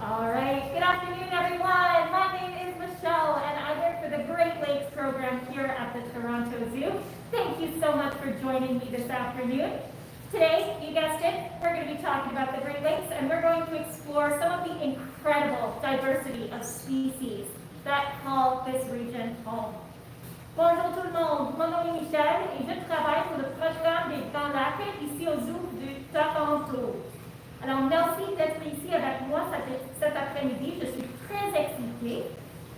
All right, good afternoon, everyone. My name is Michelle, and I work for the Great Lakes program here at the Toronto Zoo. Thank you so much for joining me this afternoon. Today, you guessed it, we're going to be talking about the Great Lakes, and we're going to explore some of the incredible diversity of species that call this region home. Bonjour tout le monde, mon nom est Michel et je travaille pour le programme des Grands Lacs ici au Zoo de Toronto. Alors, merci d'être ici avec moi cet après-midi. Je suis très excitée.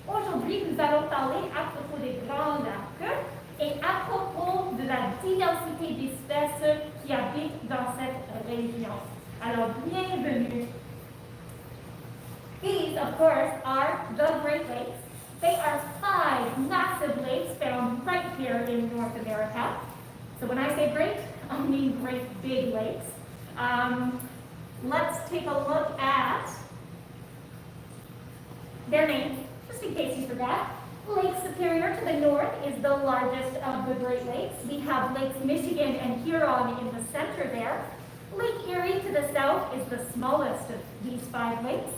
Aujourd'hui, nous allons parler à propos des Grands Lacs et à propos de la diversité d'espèces qui habitent dans cette région. Alors, bienvenue. These, of course, are the Great Lakes. They are 5 massive lakes found right here in North America. So when I say great, I mean great big lakes. Let's take a look at their names, just in case you forgot. Lake Superior to the north is the largest of the Great Lakes. We have Lakes Michigan and Huron in the center there. Lake Erie to the south is the smallest of these 5 lakes.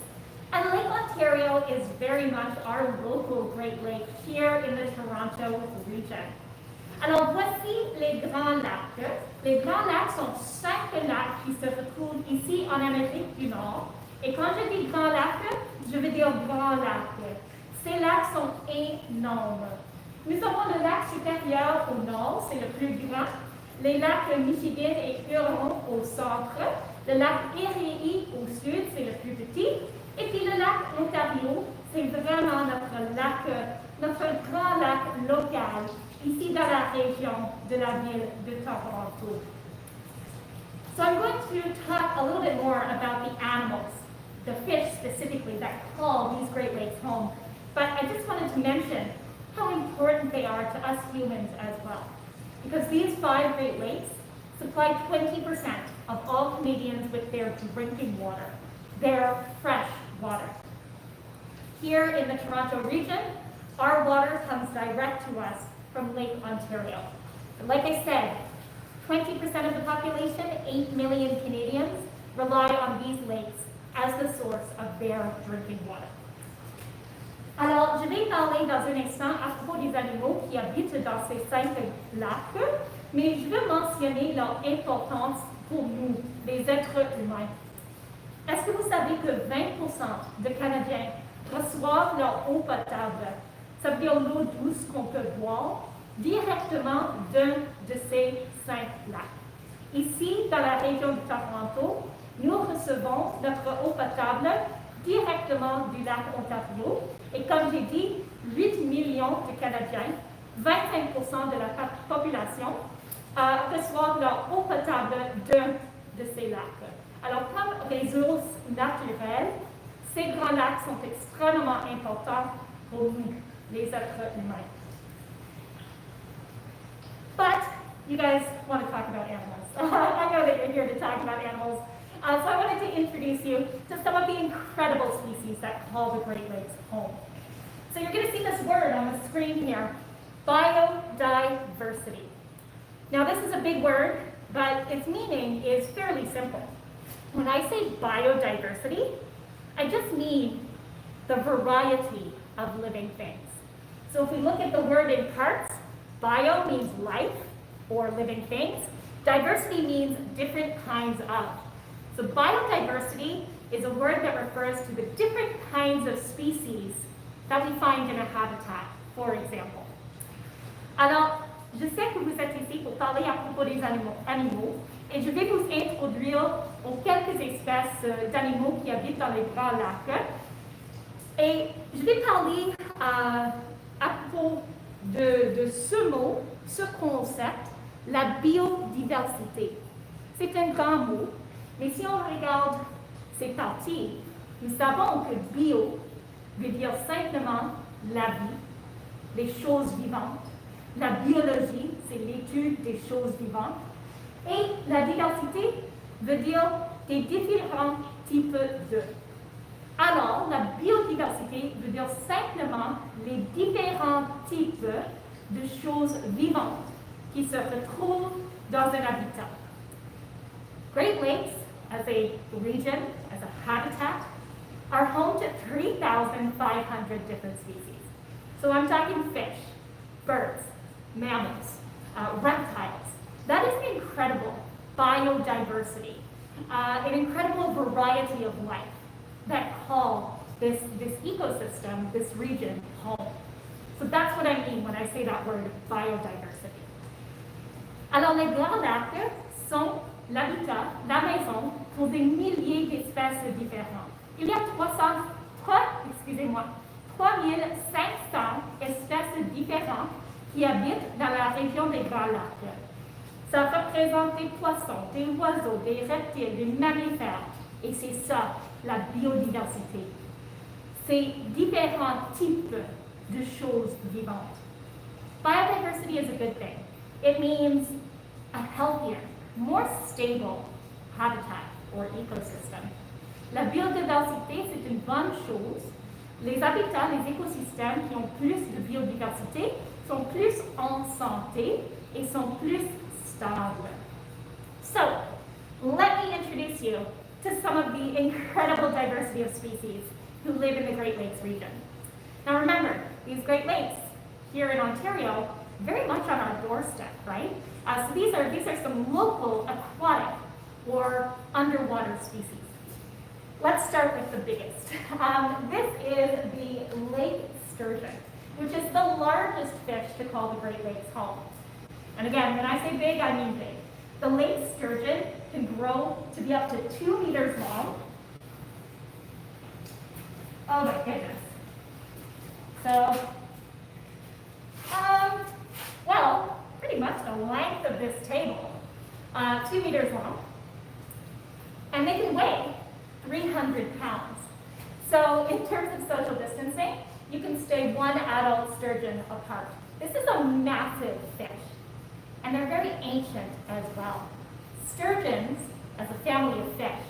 And Lake Ontario is very much our local Great Lake here in the Toronto region. Alors voici les Grands Lacs. Les Grands Lacs sont 5 lacs qui se retrouvent ici en Amérique du Nord. Et quand je dis Grands Lacs, je veux dire Grands Lacs. Ces lacs sont énormes. Nous avons le lac supérieur au nord, c'est le plus grand. Les lacs Michigan et Huron au centre. Le lac Erie au sud, c'est le plus petit. Et puis le lac Ontario, c'est vraiment notre grand lac local, ici dans la région de la ville de Toronto. So I'm going to talk a little bit more about the animals, the fish specifically that call these Great Lakes home. But I just wanted to mention how important they are to us humans as well. Because these 5 Great Lakes supply 20% of all Canadians with their drinking water, their fresh water. Here in the Toronto region, our water comes direct to us from Lake Ontario. And like I said, 20% of the population, 8 million Canadians, rely on these lakes as the source of their drinking water. Alors, je vais parler dans un instant à propos des animaux qui habitent dans ces 5 lacs, mais je veux mentionner leur importance pour nous, les êtres humains. Est-ce que vous savez que 20% de Canadiens reçoivent leur eau potable, ça veut dire l'eau douce qu'on peut boire, directement d'un de ces 5 lacs? Ici, dans la région de Toronto, nous recevons notre eau potable directement du lac Ontario. Et comme j'ai dit, 8 millions de Canadiens, 25% de la population, reçoivent leur eau potable d'un de ces lacs. Alors, comme ressources naturelles, ces grands lacs sont extrêmement importants pour nous, les êtres humains. But you guys want to talk about animals. I know that you're here to talk about animals. So I wanted to introduce you to some of the incredible species that call the Great Lakes home. So you're going to see this word on the screen here, biodiversity. Now this is a big word, but its meaning is fairly simple. When I say biodiversity, I just mean the variety of living things. So if we look at the word in Carps, bio means life or living things. Diversity means different kinds of. So biodiversity is a word that refers to the different kinds of species that we find in a habitat, for example. Alors, je sais que vous êtes ici pour parler à propos des animaux, et je vais vous introduire aux quelques espèces d'animaux qui habitent dans les Grands Lacs. Et je vais parler à propos de ce mot, ce concept, la biodiversité. C'est un grand mot, mais si on regarde ces parties, nous savons que bio veut dire simplement la vie, les choses vivantes. La biologie, c'est l'étude des choses vivantes. Et la diversité veut dire des différents types de. Alors, la biodiversité veut dire simplement les différents types de choses vivantes qui se retrouvent dans un habitat. Great Lakes, as a region, as a habitat, are home to 3,500 different species. So I'm talking fish, birds, mammals, reptiles. That is an incredible biodiversity, an incredible variety of life that call this ecosystem, this region, home. So that's what I mean when I say that word biodiversity. Alors les grands lacs sont l'habitat, la maison pour des milliers d'espèces différentes. Il y a 3500 espèces différentes qui habitent dans la région des Grands Lacs. Ça représente des poissons, des oiseaux, des reptiles, des mammifères, et c'est ça, la biodiversité. C'est différents types de choses vivantes. Biodiversity is a good thing. It means a healthier, more stable habitat or ecosystem. La biodiversité, c'est une bonne chose. Les habitats, les écosystèmes qui ont plus de biodiversité sont plus en santé et sont plus stables. So, let me introduce you to some of the incredible diversity of species who live in the Great Lakes region. Now remember, these Great Lakes here in Ontario, very much on our doorstep, right? So these are some local aquatic or underwater species. Let's start with the biggest. This is the lake sturgeon, which is the largest fish to call the Great Lakes home. And again, when I say big, I mean big. The lake sturgeon can grow to be up to 2 meters long. Oh my goodness. So, well, pretty much the length of this table, 2 meters long. And they can weigh 300 pounds. So in terms of social distancing, you can stay one adult sturgeon apart. This is a massive fish, and they're very ancient as well. Sturgeons, as a family of fish,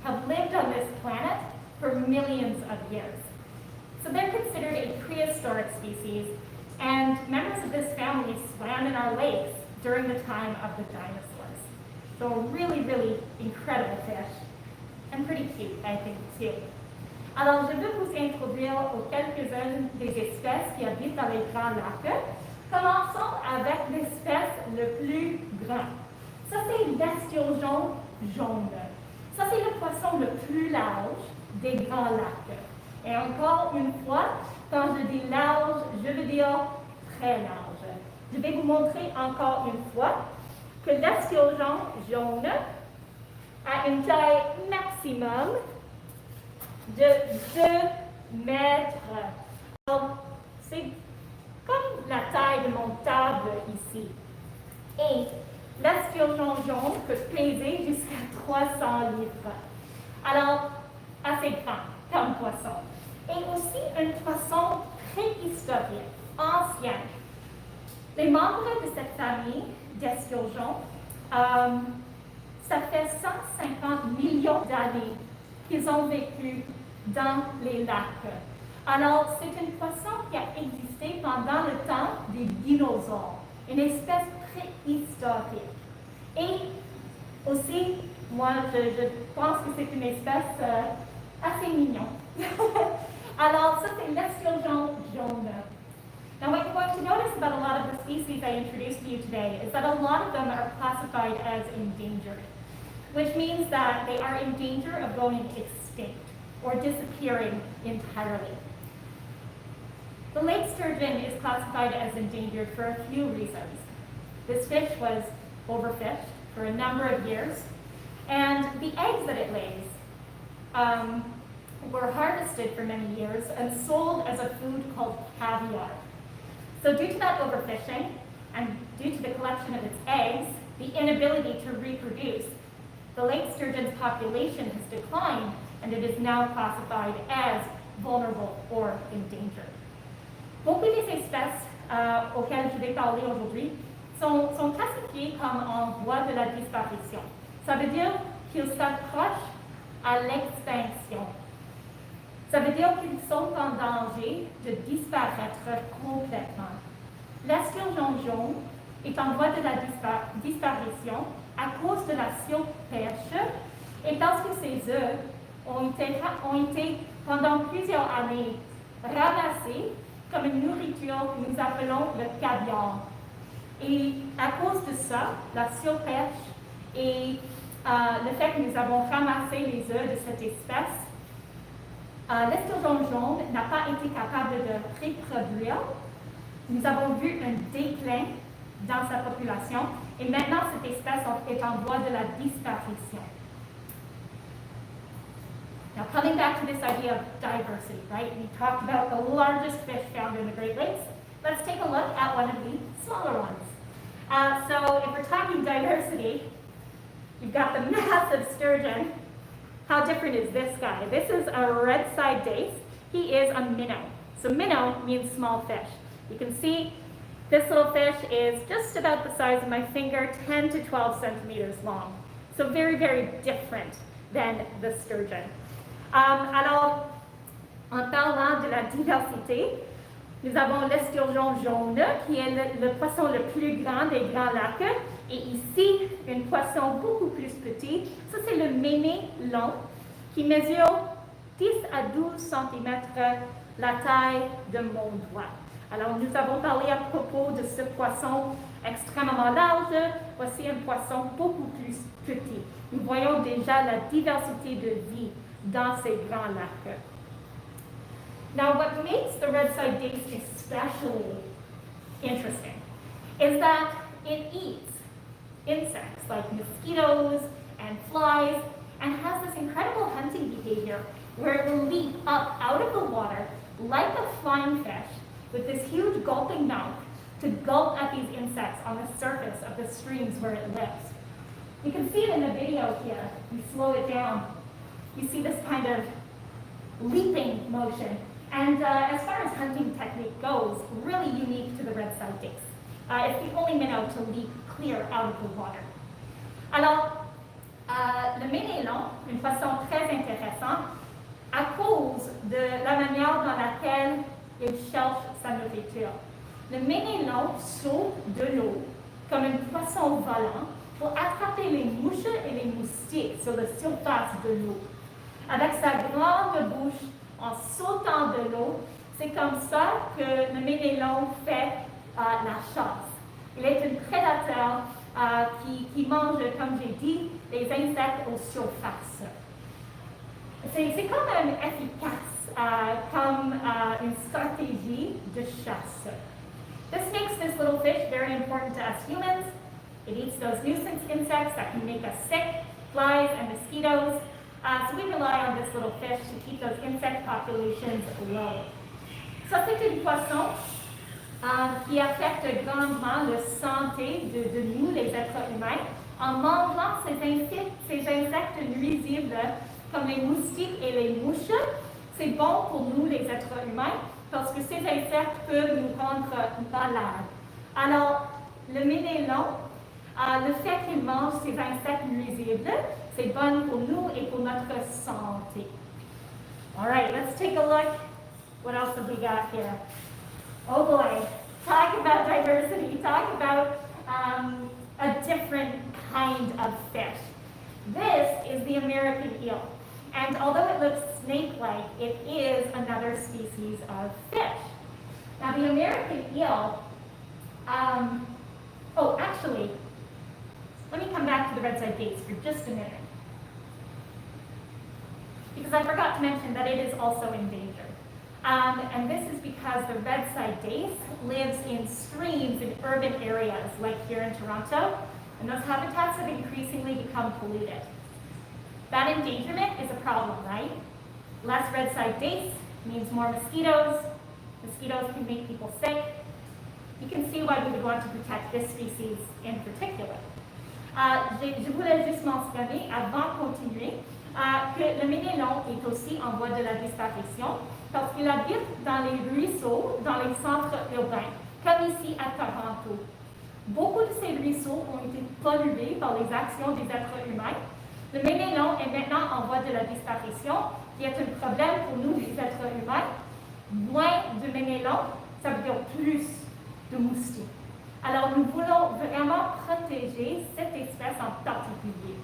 have lived on this planet for millions of years. So they're considered a prehistoric species, and members of this family swam in our lakes during the time of the dinosaurs. So a really, really incredible fish, and pretty cute, I think, too. Alors, je vais vous introduire aux quelques-unes des espèces qui habitent dans les Grands Lacs. Commençons avec l'espèce le plus grand. Ça, c'est l'esturgeon jaune. Ça, c'est le poisson le plus large des Grands Lacs. Et encore une fois, quand je dis large, je veux dire très large. Je vais vous montrer encore une fois que l'esturgeon jaune a une taille maximum de 2 mètres. Alors, c'est comme la taille de mon table ici. Et l'esturgeon jaune peut peser jusqu'à 300 livres. Alors, assez grand comme poisson. Et aussi un poisson préhistorique, ancien. Les membres de cette famille d'esturgeons, ça fait 150 millions d'années qu'ils ont vécu dans les lacs. Alors, c'est un poisson qui a existé pendant le temps des dinosaures, une espèce préhistorique. Et aussi, moi, je pense que c'est une espèce assez mignonne. Alors, ça, c'est l'esturgeon jaune. Now, what you're going to notice about a lot of the species I introduced to you today is that a lot of them are classified as endangered, which means that they are in danger of going extinct or disappearing entirely. The lake sturgeon is classified as endangered for a few reasons. This fish was overfished for a number of years, and the eggs that it lays were harvested for many years and sold as a food called caviar. So due to that overfishing, and due to the collection of its eggs, the inability to reproduce, the lake sturgeon's population has declined, and it is now classified as vulnerable or endangered. Beaucoup des espèces auxquelles je vais parler aujourd'hui sont classifiées comme en voie de la disparition. Ça veut dire qu'ils s'approchent à l'extinction. Ça veut dire qu'ils sont en danger de disparaître complètement. L'esturgeon jaune est en voie de la disparition à cause de la surpêche et parce que ses œufs ont été pendant plusieurs années ramassés comme une nourriture que nous appelons le caviar. Et à cause de ça, la surpêche et le fait que nous avons ramassé les œufs de cette espèce, l'esturgeon jaune n'a pas été capable de reproduire. Nous avons vu un déclin dans sa population et maintenant cette espèce est en voie de la disparition. Now, coming back to this idea of diversity, right? We talked about the largest fish found in the Great Lakes. Let's take a look at one of the smaller ones. So if we're talking diversity, you've got the massive sturgeon. How different is this guy? This is a red-side dace. He is a minnow. So minnow means small fish. You can see this little fish is just about the size of my finger, 10 to 12 centimeters long. So very, very different than the sturgeon. Alors, en parlant de la diversité, nous avons l'esturgeon jaune, qui est le poisson le plus grand des grands lacs. Et ici, un poisson beaucoup plus petit. Ça, c'est le méné long, qui mesure 10 à 12 cm la taille de mon doigt. Alors, nous avons parlé à propos de ce poisson extrêmement large. Voici un poisson beaucoup plus petit. Nous voyons déjà la diversité de vie dans ces grands lacs. Now, what makes the red-side dace especially interesting is that it eats insects like mosquitoes and flies and has this incredible hunting behavior where it will leap up out of the water like a flying fish with this huge gulping mouth to gulp at these insects on the surface of the streams where it lives. You can see it in the video here. You slow it down. You see this kind of leaping motion. And as far as hunting technique goes, really unique to the red-side dace. It's the only minnow to leap clear out of the water. Alors, le méné long, un poisson très intéressant, à cause de la manière dans laquelle il cherche sa nourriture. Le méné long saute de l'eau comme un poisson volant pour attraper les mouches et les moustiques sur la surface de l'eau. Avec sa grande bouche, en sautant de l'eau, c'est comme ça que le méné long fait la chasse. Il est un prédateur qui mange, comme j'ai dit, les insectes aux surfaces. C'est quand même efficace comme une stratégie de chasse. This makes this little fish very important to us humans. It eats those nuisance insects that can make us sick, flies and mosquitoes. So we rely on this little fish to keep those insect populations low. Ça, c'est un poisson qui affecte grandement la santé de nous, les êtres humains, en mangeant ces insectes nuisibles comme les moustiques et les mouches. C'est bon pour nous, les êtres humains, parce que ces insectes peuvent nous rendre malades. Alors, le méné long, le fait qu'il mange ces insectes nuisibles, c'est bon pour nous et pour notre santé. All right, let's take a look. What else have we got here? Oh boy, talk about diversity, talk about a different kind of fish. This is the American eel. And although it looks snake-like, it is another species of fish. Now the American eel, actually, let me come back to the red-side dace for just a minute. Because I forgot to mention that it is also endangered. And this is because the red-side dace lives in streams in urban areas, like here in Toronto, and those habitats have increasingly become polluted. That endangerment is a problem, right? Less red-side dace means more mosquitoes. Mosquitoes can make people sick. You can see why we would want to protect this species in particular. Je voulais juste mentionner, avant de continuer, que le méné long est aussi en voie de la disparition parce qu'il habite dans les ruisseaux, dans les centres urbains, comme ici à Toronto. Beaucoup de ces ruisseaux ont été pollués par les actions des êtres humains. Le méné long est maintenant en voie de la disparition, qui est un problème pour nous, les êtres humains. Moins de méné long, ça veut dire plus de moustiques. Alors, nous voulons vraiment protéger cette espèce en particulier.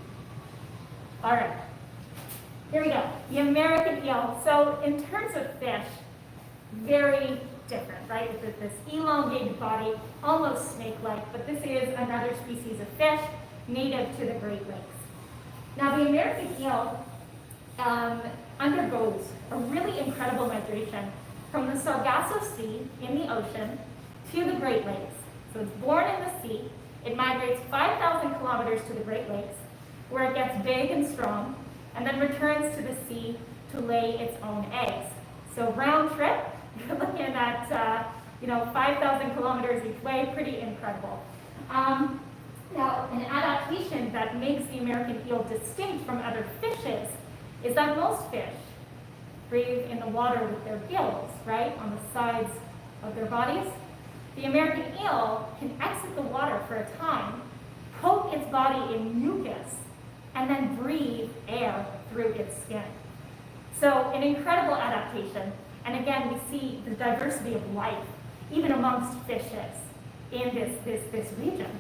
All right. Here we go, the American eel. So in terms of fish, very different, right? With this elongated body, almost snake-like, but this is another species of fish native to the Great Lakes. Now the American eel undergoes a really incredible migration from the Sargasso Sea in the ocean to the Great Lakes. So it's born in the sea, it migrates 5,000 kilometers to the Great Lakes, where it gets big and strong, and then returns to the sea to lay its own eggs. So round trip, you're looking at 5,000 kilometers each way, pretty incredible. Now, an adaptation that makes the American eel distinct from other fishes is that most fish breathe in the water with their gills, right, on the sides of their bodies. The American eel can exit the water for a time, coat its body in mucus, and then breathe air through its skin. So an incredible adaptation. And again, we see the diversity of life, even amongst fishes in this region.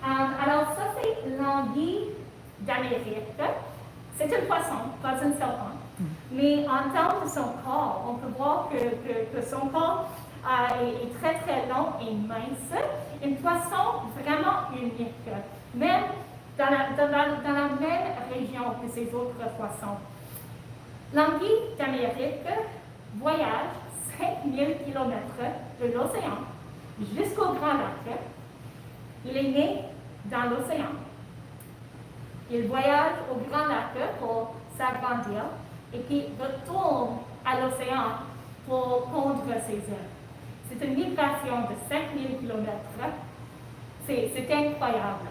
Alors ça, c'est l'anguille d'Amérique. C'est un poisson, pas un serpent. Mais en termes de son corps, on peut voir que son corps est très très long et mince. Un poisson vraiment unique, même dans la même région que ces autres poissons. L'anguille d'Amérique voyage 5000 km de l'océan jusqu'au Grand Lac. Il est né dans l'océan. Il voyage au Grand Lac pour s'agrandir et puis retourne à l'océan pour pondre ses œufs. C'est une migration de 5000 km. C'est incroyable.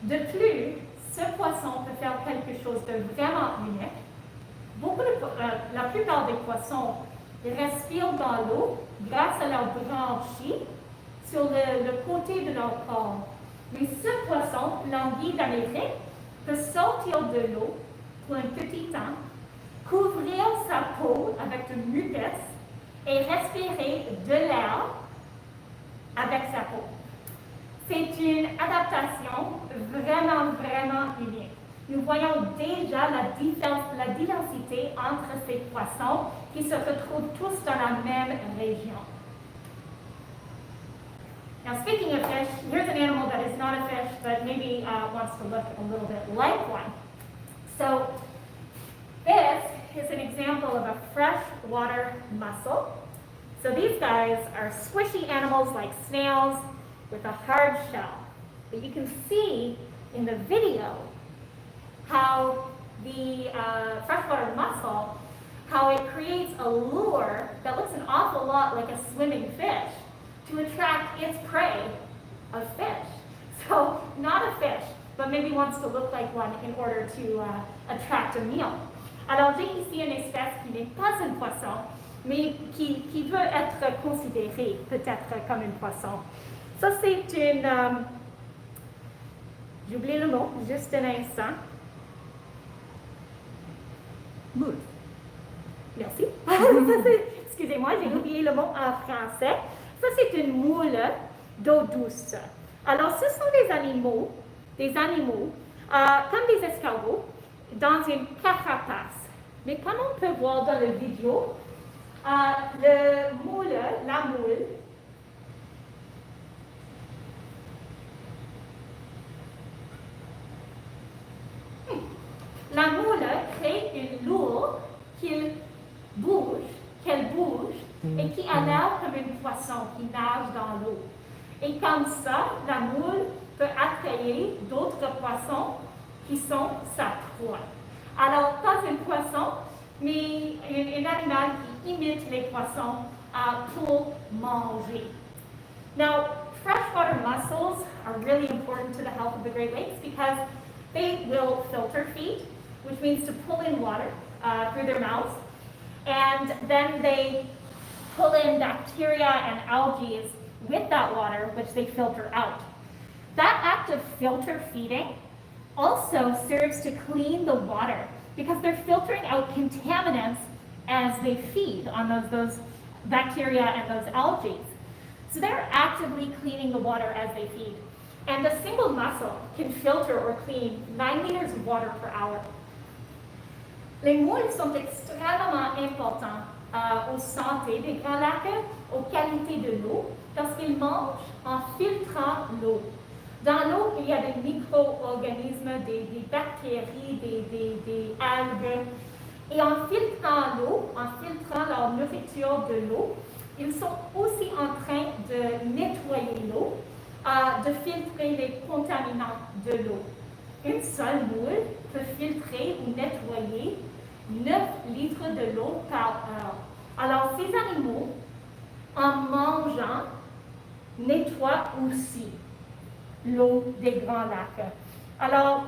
De plus, ce poisson peut faire quelque chose de vraiment unique. La plupart des poissons respirent dans l'eau grâce à leurs branchies sur le côté de leur corps. Mais ce poisson, l'anguille d'Amérique, peut sortir de l'eau pour un petit temps, couvrir sa peau avec du mucus et respirer de l'air avec sa peau. C'est une adaptation vraiment, vraiment unique. Nous voyons déjà la diversité entre ces poissons qui se retrouvent tous dans la même région. Now, speaking of fish, here's an animal that is not a fish, but maybe wants to look a little bit like one. So, this is an example of a freshwater mussel. So these guys are squishy animals like snails with a hard shell. But you can see in the video how the freshwater mussel, how it creates a lure that looks an awful lot like a swimming fish to attract its prey, a fish. So not a fish, but maybe wants to look like one in order to attract a meal. Alors j'ai ici une espèce qui n'est pas un poisson, mais qui veut être considérée peut-être comme un poisson. Ça c'est une, j'ai oublié le mot, juste un instant. Moule. Merci. Excusez-moi, j'ai oublié le mot en français. Ça, c'est une moule d'eau douce. Alors, ce sont des animaux comme des escargots, dans une carapace. Mais comme on peut voir dans la vidéo, la moule, crée une lourde qu'elle bouge, et qui a l'air comme un poisson qui nage dans l'eau. Et comme ça, la moule peut attrayer d'autres poissons qui sont sa proie. Alors, pas un poisson, mais un animal qui imite les poissons pour manger. Now, freshwater mussels are really important to the health of the Great Lakes because they will filter feed, which means to pull in water through their mouths. And then they pull in bacteria and algae with that water, which they filter out. That act of filter feeding also serves to clean the water because they're filtering out contaminants as they feed on those bacteria and those algae. So they're actively cleaning the water as they feed. And a single mussel can filter or clean 9 liters of water per hour. Les moules sont extrêmement importants aux santé des grands lacs, aux qualités de l'eau, parce qu'ils mangent en filtrant l'eau. Dans l'eau, il y a des micro-organismes, des bactéries, des algues. Et en filtrant l'eau, en filtrant leur nourriture de l'eau, ils sont aussi en train de nettoyer l'eau, de filtrer les contaminants de l'eau. Une seule moule peut filtrer ou nettoyer 9 litres de l'eau par heure. Alors, ces animaux, en mangeant, nettoient aussi l'eau des grands lacs. Alors,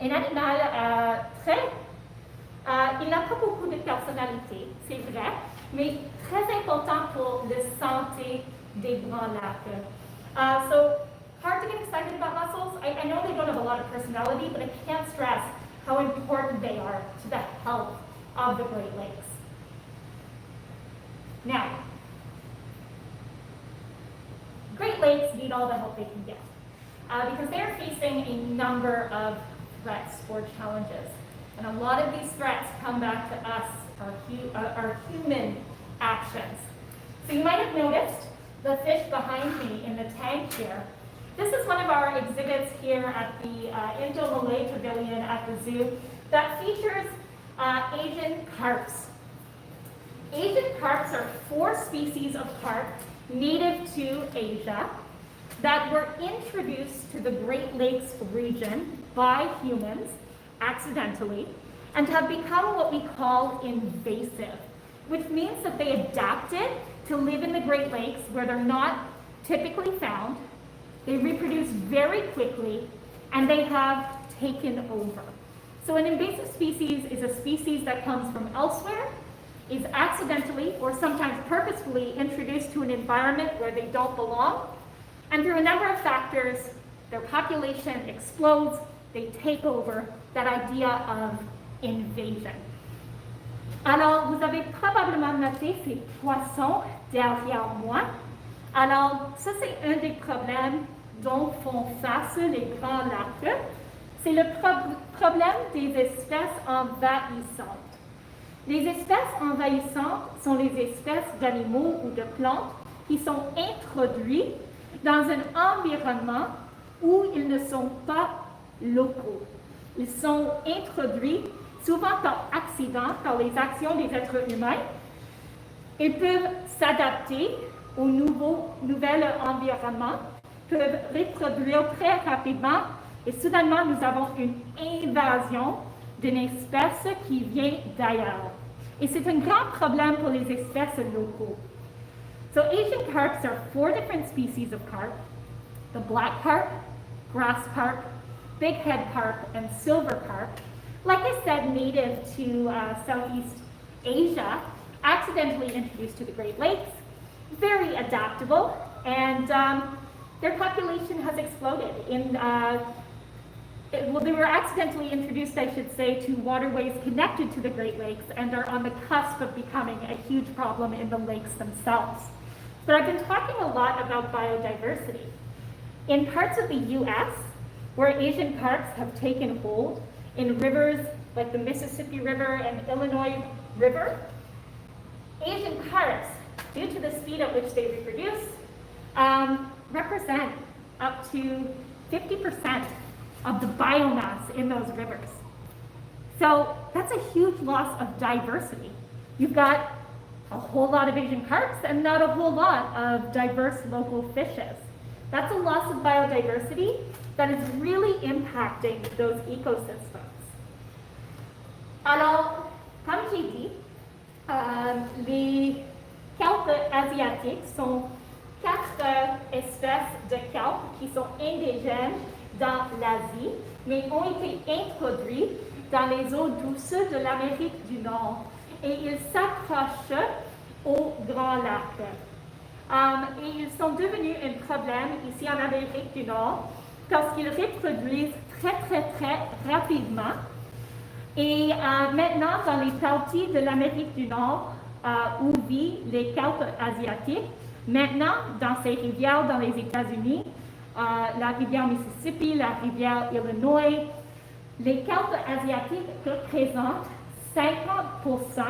un animal il n'a pas beaucoup de personnalité, c'est vrai, mais très important pour la santé des grands lacs. So, hard to get excited about mussels. I know they don't have a lot of personality, but I can't stress how important they are to the health of the Great Lakes. Now, Great Lakes need all the help they can get because they're facing a number of threats or challenges. And a lot of these threats come back to us, our human actions. So you might have noticed the fish behind me in the tank here. This is one of our exhibits here at the Indo-Malay Pavilion at the zoo that features Asian carps. Asian carps are 4 species of carp native to Asia that were introduced to the Great Lakes region by humans accidentally and have become what we call invasive, which means that they adapted to live in the Great Lakes where they're not typically found. They reproduce very quickly, and they have taken over. So an invasive species is a species that comes from elsewhere, is accidentally or sometimes purposefully introduced to an environment where they don't belong, and through a number of factors, their population explodes, they take over, that idea of invasion. Alors, vous avez probablement noté ces poissons derrière moi. Alors, ça c'est un des problèmes dont font face les grands lacs. C'est le problème des espèces envahissantes. Les espèces envahissantes sont les espèces d'animaux ou de plantes qui sont introduits dans un environnement où ils ne sont pas locaux. Ils sont introduits souvent par accident, par les actions des êtres humains. Ils peuvent s'adapter au nouvel environnement, peuvent reproduire très rapidement et soudainement nous avons une invasion d'une espèce qui vient d'ailleurs. Et c'est un grand problème pour les espèces locaux. So Asian carps are 4 different species of carp: the black carp, grass carp, big head carp, and silver carp. Like I said, native to Southeast Asia, accidentally introduced to the Great Lakes, very adaptable, and their population has exploded. They were accidentally introduced, I should say, to waterways connected to the Great Lakes and are on the cusp of becoming a huge problem in the lakes themselves. But I've been talking a lot about biodiversity. In parts of the US, where Asian carps have taken hold, in rivers like the Mississippi River and Illinois River, Asian carps, due to the speed at which they reproduce, represent up to 50% of the biomass in those rivers. So that's a huge loss of diversity. You've got a whole lot of Asian carps and not a whole lot of diverse local fishes. That's a loss of biodiversity that is really impacting those ecosystems. Alors, comme j'ai dit, les carpes asiatiques sont 4 espèces de carpes qui sont indigènes dans l'Asie, mais ont été introduits dans les eaux douces de l'Amérique du Nord. Et ils s'accrochent aux grands lacs. Et ils sont devenus un problème ici en Amérique du Nord parce qu'ils reproduisent très rapidement. Et maintenant, dans les parties de l'Amérique du Nord où vivent les carpes asiatiques, maintenant, dans ces rivières dans les États-Unis, la rivière Mississippi, la rivière Illinois, les carpes asiatiques représentent 50%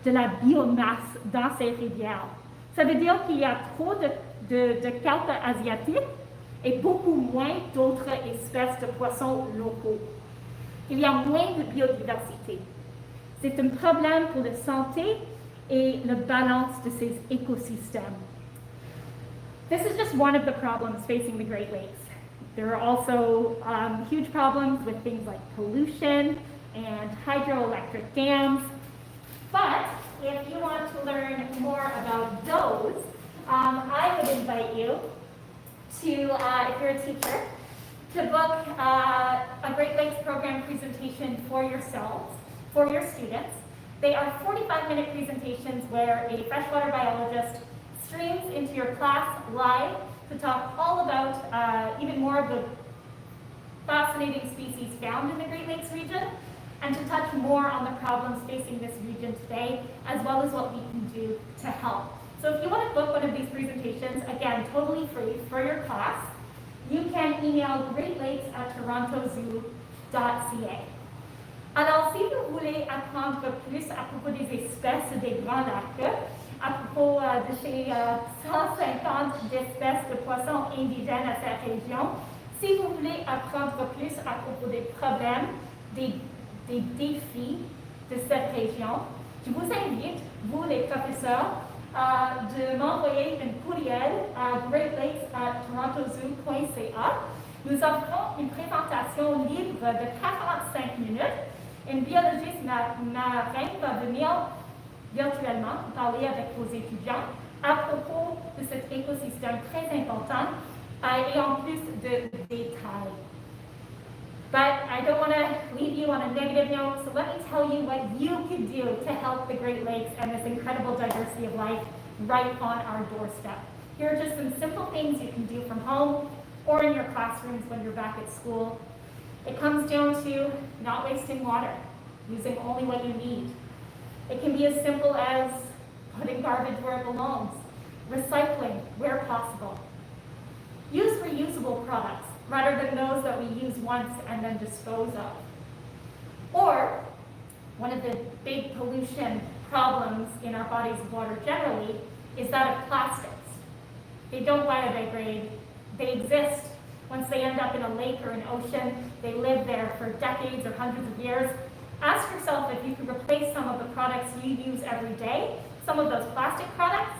de la biomasse dans ces rivières. Ça veut dire qu'il y a trop de carpes asiatiques et beaucoup moins d'autres espèces de poissons locaux. Il y a moins de biodiversité. C'est un problème pour la santé et la balance de ces écosystèmes. This is just one of the problems facing the Great Lakes. There are also huge problems with things like pollution and hydroelectric dams. But if you want to learn more about those, I would invite you to, if you're a teacher, to book a Great Lakes program presentation for yourselves, for your students. They are 45-minute presentations where a freshwater biologist streams into your class live to talk all about even more of the fascinating species found in the Great Lakes region, and to touch more on the problems facing this region today, as well as what we can do to help. So if you want to book one of these presentations, again, totally free for your class, you can email greatlakes@torontozoo.ca. Alors, si vous voulez apprendre plus à propos des espèces des grands lacs, à propos de ces 150 espèces de poissons indigènes à cette région, si vous voulez apprendre plus à propos des problèmes, des défis de cette région, je vous invite, vous les professeurs, de m'envoyer une courriel à greatlakes@torontozoo.ca. Nous offrons une présentation libre de 45 minutes. Une biologiste marin va venir virtuellement parler avec vos étudiants à propos de cet écosystème très important et en plus de détails. But I don't want to leave you on a negative note, so let me tell you what you can do to help the Great Lakes and this incredible diversity of life right on our doorstep. Here are just some simple things you can do from home or in your classrooms when you're back at school. It comes down to not wasting water, using only what you need. It can be as simple as putting garbage where it belongs, recycling where possible. Use reusable products rather than those that we use once and then dispose of. Or, one of the big pollution problems in our bodies of water generally is that of plastics. They don't biodegrade. They exist. Once they end up in a lake or an ocean, they live there for decades or hundreds of years. Ask yourself if you could replace some of the products you use every day, some of those plastic products,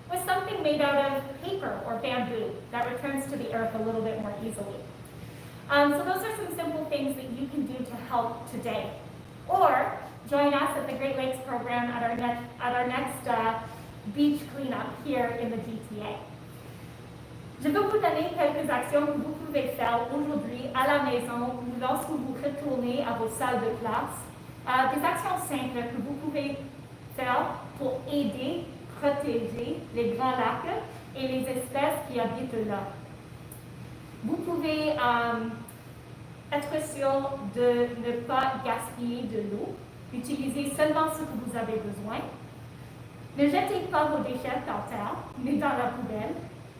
with something made out of paper or bamboo that returns to the earth a little bit more easily. So those are some simple things that you can do to help today. Or join us at the Great Lakes program at our next beach cleanup here in the GTA. Je vais vous donner quelques actions que vous pouvez faire aujourd'hui à la maison ou lorsque vous retournez à vos salles de classe. Des actions simples que vous pouvez faire pour aider, protéger les grands lacs et les espèces qui habitent là. Vous pouvez être sûr de ne pas gaspiller de l'eau. Utilisez seulement ce que vous avez besoin. Ne jetez pas vos déchets par terre, mais dans la poubelle.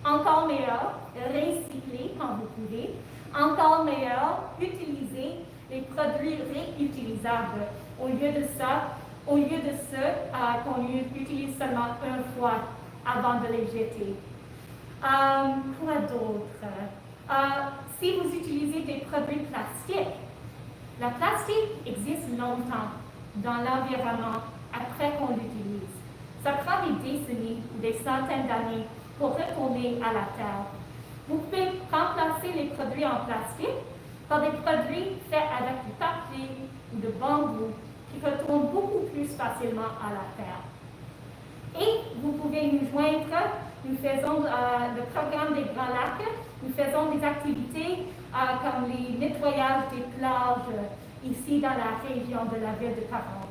Encore meilleur, recycler quand vous pouvez. Encore meilleur, utilisez les produits réutilisables au lieu de ceux qu'on utilise seulement une fois avant de les jeter. Quoi d'autre? Si vous utilisez des produits plastiques, la plastique existe longtemps dans l'environnement après qu'on l'utilise. Ça prend des décennies ou des centaines d'années pour retourner à la terre. Vous pouvez remplacer les produits en plastique par des produits faits avec du papier ou de bambou qui retournent beaucoup plus facilement à la terre. Et vous pouvez nous joindre, nous faisons le programme des Grands Lacs, nous faisons des activités comme les nettoyages des plages ici dans la région de la ville de Toronto.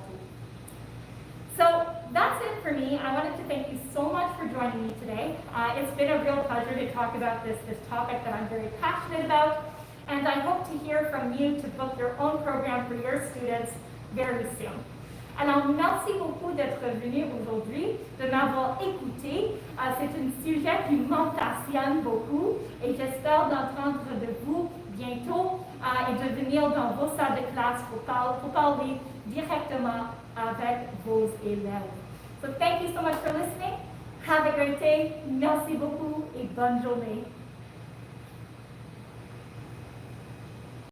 So that's it for me. I wanted to thank you so much for joining me today. It's been a real pleasure to talk about this topic that I'm very passionate about, and I hope to hear from you to book your own program for your students very soon. Alors, merci beaucoup d'être venu aujourd'hui, de m'avoir écouté. C'est un sujet qui m'empassionne beaucoup et j'espère d'entendre de vous bientôt et de venir dans vos salles de classe pour parler directement avec vos élèves. So thank you so much for listening. Have a great day. Merci beaucoup et bonne journée.